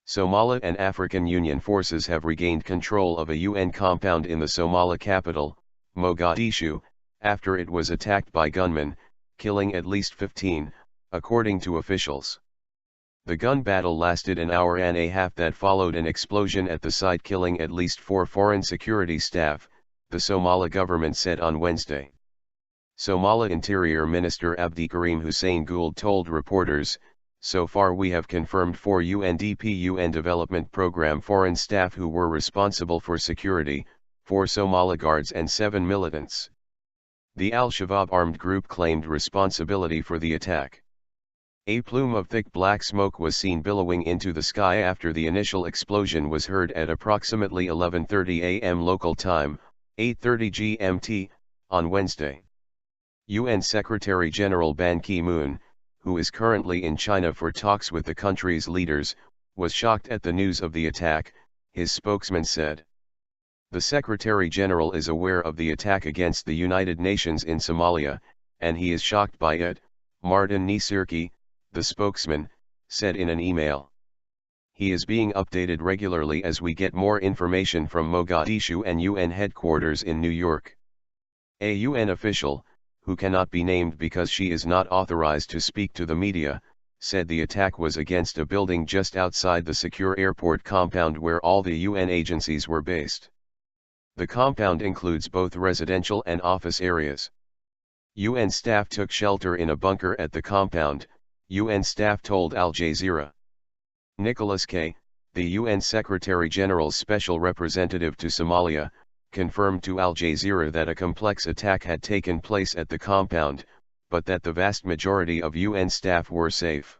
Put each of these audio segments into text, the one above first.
Somali and African Union forces have regained control of a UN compound in the Somali capital, Mogadishu, after it was attacked by gunmen, killing at least 15, according to officials. The gun battle lasted an hour and a half that followed an explosion at the site, killing at least 4 foreign security staff, the Somali government said on Wednesday. Somali Interior Minister Abdikarim Hussein Guled told reporters, "So far we have confirmed 4 UNDP UN Development Programme foreign staff who were responsible for security, 4 Somali guards and 7 militants." The al-Shabab armed group claimed responsibility for the attack. A plume of thick black smoke was seen billowing into the sky after the initial explosion was heard at approximately 11:30 a.m. local time, 8:30 GMT, on Wednesday. UN Secretary-General Ban Ki-moon, who is currently in China for talks with the country's leaders, was shocked at the news of the attack, his spokesman said. The Secretary-General is aware of the attack against the United Nations in Somalia, and he is shocked by it, Martin Nisirki, the spokesman, said in an email. He is being updated regularly as we get more information from Mogadishu and UN headquarters in New York. A UN official, who cannot be named because she is not authorized to speak to the media, said the attack was against a building just outside the secure airport compound where all the UN agencies were based. The compound includes both residential and office areas. UN staff took shelter in a bunker at the compound, UN staff told Al Jazeera. Nicholas K., the UN Secretary-General's special representative to Somalia, confirmed to Al Jazeera that a complex attack had taken place at the compound, but that the vast majority of UN staff were safe.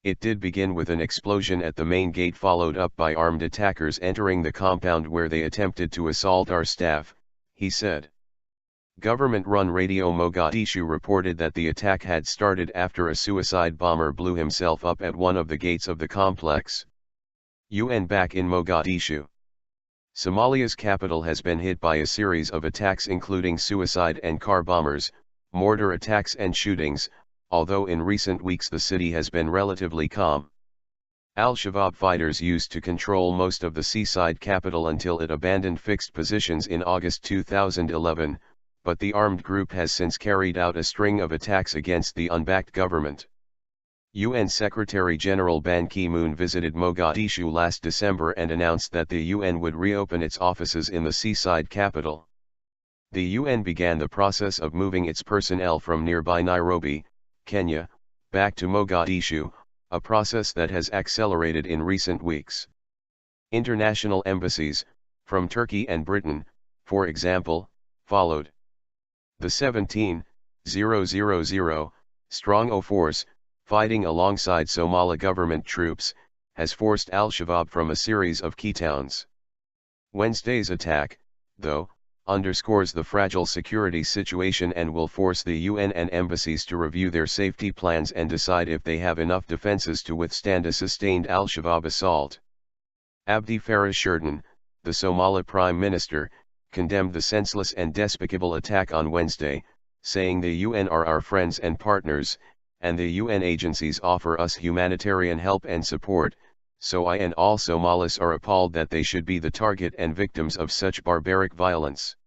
It did begin with an explosion at the main gate, followed up by armed attackers entering the compound where they attempted to assault our staff, he said. Government-run Radio Mogadishu reported that the attack had started after a suicide bomber blew himself up at one of the gates of the complex. UN back in Mogadishu. Somalia's capital has been hit by a series of attacks including suicide and car bombers, mortar attacks and shootings, although in recent weeks the city has been relatively calm. Al-Shabab fighters used to control most of the seaside capital until it abandoned fixed positions in August 2011, but the armed group has since carried out a string of attacks against the unbacked government. UN Secretary-General Ban Ki-moon visited Mogadishu last December and announced that the UN would reopen its offices in the seaside capital. The UN began the process of moving its personnel from nearby Nairobi, Kenya, back to Mogadishu, a process that has accelerated in recent weeks. International embassies, from Turkey and Britain, for example, followed. The 17,000-strong force, fighting alongside Somali government troops, has forced al-Shabab from a series of key towns. Wednesday's attack, though, underscores the fragile security situation and will force the UN and embassies to review their safety plans and decide if they have enough defenses to withstand a sustained al-Shabab assault. Abdi Fattah, the Somali Prime Minister, condemned the senseless and despicable attack on Wednesday, saying the UN are our friends and partners, and the UN agencies offer us humanitarian help and support, so I and all Somalis are appalled that they should be the target and victims of such barbaric violence.